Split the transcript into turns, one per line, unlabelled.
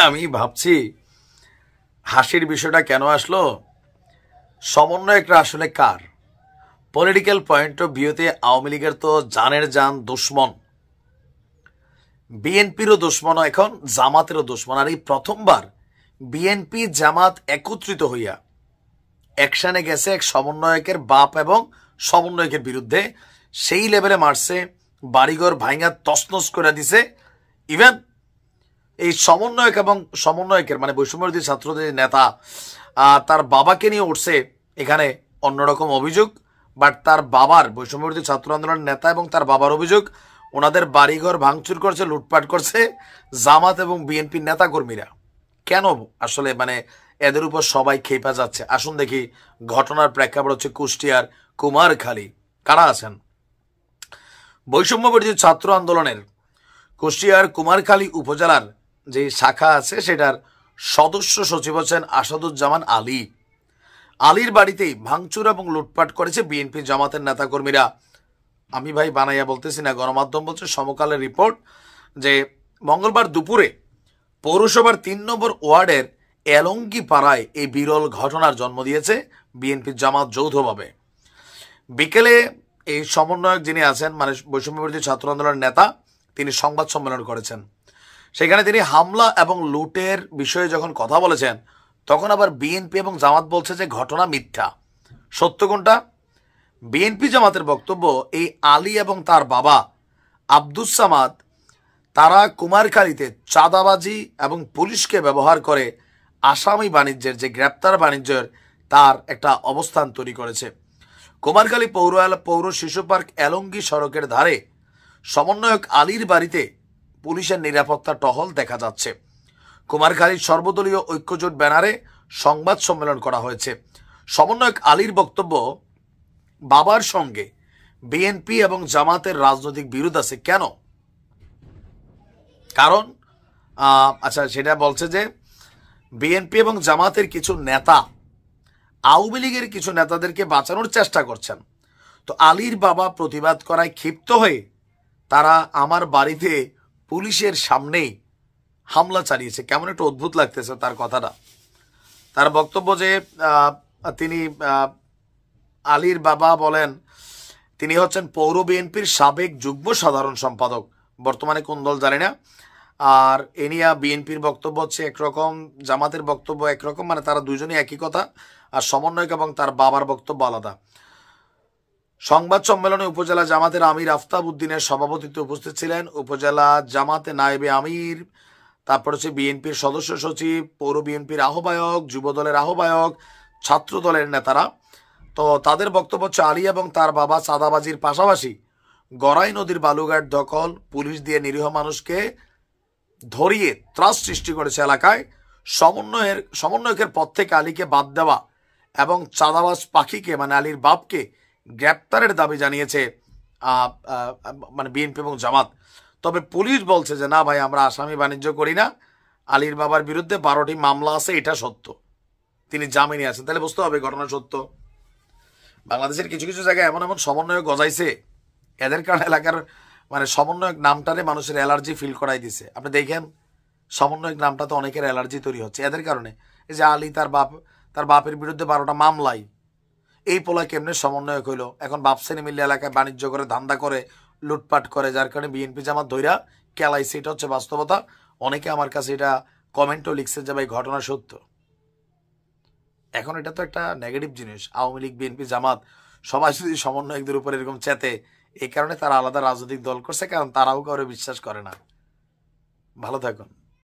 আমি ভাবছি হাসির বিষয়টা কেন আসলো। সমন্বয়করা আসলে কার? পলিটিক্যাল পয়েন্ট অফ ভিউতে আওয়ামী লীগের তো জানের জান দুশ্মন, বিএনপিরও দুশ্মন, এখন জামাতেরও দুশ্মন। আর এই প্রথমবার বিএনপি জামাত একত্রিত হইয়া অ্যাকশনে গেছে এক সমন্বয়কের বাপ এবং সমন্বয়কের বিরুদ্ধে। সেই লেভেলে মারছে, বাড়িঘর ভাঙা তছনছ করে দিছে। ইভেন এই সমন্বয়ক এবং সমন্বয়কের মানে বৈষম্যবিরোধী ছাত্রদের নেতা তার বাবাকে নিয়ে উঠছে এখানে অন্যরকম অভিযোগ। বাট তার বাবার, বৈষম্যবিরোধী ছাত্র আন্দোলনের নেতা এবং তার বাবার অভিযোগ ওনাদের বাড়িঘর ভাঙচুর করছে, লুটপাট করছে জামাত এবং বিএনপির নেতা কর্মীরা। কেন আসলে মানে এদের উপর সবাই খেপা যাচ্ছে? আসুন দেখি। ঘটনার প্রেক্ষাপট হচ্ছে কুষ্টিয়ার কুমারখালী। কারা আছেন? বৈষম্যবিরোধী ছাত্র আন্দোলনের কুষ্টিয়ার কুমারখালী উপজেলার যে শাখা আছে সেটার সদস্য সচিব হচ্ছেন আসাদুজ্জামান আলী। আলীর বাড়িতেই ভাঙচুর এবং লুটপাট করেছে বিএনপি জামাতের নেতাকর্মীরা। আমি ভাই বানাইয়া বলতেছি না, গণমাধ্যম বলছে, সমকালের রিপোর্ট, যে মঙ্গলবার দুপুরে পৌরসভার ৩ নম্বর ওয়ার্ডের এলঙ্গি পাড়ায় এই বিরল ঘটনার জন্ম দিয়েছে বিএনপি জামাত যৌথভাবে। বিকেলে এই সমন্বয়ক যিনি আছেন মানে বৈষম্যবিরোধী ছাত্র আন্দোলনের নেতা, তিনি সংবাদ সম্মেলন করেছেন। সেখানে তিনি হামলা এবং লুটের বিষয়ে যখন কথা বলেছেন তখন আবার বিএনপি এবং জামাত বলছে যে ঘটনা মিথ্যা। সত্য কোনটা? বিএনপি জামাতের বক্তব্য, এই আলী এবং তার বাবা আব্দুস সামাদ তারা কুমারখালীতে চাঁদাবাজি এবং পুলিশকে ব্যবহার করে আসামি বাণিজ্যের, যে গ্রেপ্তার বাণিজ্যের, তার একটা অবস্থান তৈরি করেছে। কুমারখালী পৌর শিশু পার্ক এলঙ্গি সড়কের ধারে সমন্বয়ক আলীর বাড়িতে পুলিশের নিরাপত্তা টহল দেখা যাচ্ছে। কুমারখালীর সর্বদলীয় ঐক্যজোট ব্যানারে সংবাদ সম্মেলন করা হয়েছে। সমন্বয়ক আলীর বক্তব্য, বাবার সঙ্গে বিএনপি এবং জামাতের রাজনৈতিক বিরোধ আছে। কেন? কারণ আচ্ছা, সেটা বলছে যে বিএনপি এবং জামাতের কিছু নেতা আওয়ামী লীগের কিছু নেতাদেরকে বাঁচানোর চেষ্টা করছেন। তো আলীর বাবা প্রতিবাদ করায় ক্ষিপ্ত হয়ে তারা আমার বাড়িতে পুলিশের সামনেই হামলা চালিয়েছে। কেমন একটা অদ্ভুত লাগতেছে তার কথাটা। তার বক্তব্য যে তিনি আলীর বাবা বলেন তিনি হচ্ছেন পৌর বিএনপির সাবেক যুগ্ম সাধারণ সম্পাদক, বর্তমানে কোন দল জানি না। আর এনিয়া বিএনপির বক্তব্য হচ্ছে একরকম, জামাতের বক্তব্য একরকম, মানে তারা দুজনই একই কথা। আর সমন্বয়ক এবং তার বাবার বক্তব্য আলাদা। সংবাদ সম্মেলনে উপজেলা জামাতের আমির আফতাব উদ্দিনের সভাপতিত্বে উপস্থিত ছিলেন উপজেলা জামাতে নায়েবে আমির, তারপর হচ্ছে বিএনপির সদস্য সচিব, পৌর বিএনপির আহ্বায়ক, যুব দলের আহ্বায়ক, ছাত্র দলের নেতারা। তো তাদের বক্তব্য হচ্ছে আলী এবং তার বাবা চাঁদাবাজির পাশাপাশি গড়াই নদীর বালুঘাট দখল, পুলিশ দিয়ে নিরীহ মানুষকে ধরিয়ে ত্রাস সৃষ্টি করেছে এলাকায়। সমন্বয়কের পদ থেকে আলীকে বাদ দেওয়া এবং চাঁদাবাজ পাখিকে মানে আলীর বাপকে গ্রেপ্তারের দাবি জানিয়েছে মানে বিএনপি এবং জামাত। তবে পুলিশ বলছে যে না ভাই, আমরা আসামি বাণিজ্য করি না, আলীর বাবার বিরুদ্ধে 12টি মামলা আছে, এটা সত্য, তিনি জামিনে আছেন। তাহলে বুঝতে হবে ঘটনা সত্য। বাংলাদেশের কিছু কিছু জায়গায় এমন এমন সমন্বয়ক গজাইছে, এদের কারণে এলাকার মানে সমন্বয়ক নামটারে মানুষের অ্যালার্জি ফিল করাই দিছে। আপনি দেখেন সমন্বয়ক নামটা তো অনেকের অ্যালার্জি তৈরি হচ্ছে এদের কারণে। এই যে আলী তার বাপের বিরুদ্ধে 12টা মামলাই, এই পোলা কেমনে সমন্বয়ক হইল? এখন বাপ শ্রেণী মিল্লে এলাকায় বাণিজ্য করে, ধান্দা করে, লুটপাট করে, যার কারণে বিএনপি জামাত ধৈরা কেলাইছে। এটা হচ্ছে বাস্তবতা। অনেকে আমার কাছে এটা কমেন্টও লিখছে যে ভাই ঘটনা সত্য। এখন এটা তো একটা নেগেটিভ জিনিস। আওয়ামী লীগ, বিএনপি, জামাত সবাই যদি সমন্বয়কদের উপর এরকম চেতে, এই কারণে তারা আলাদা রাজনৈতিক দল করছে, কারণ তারাও কাউরে বিশ্বাস করে না। ভালো থাকুন।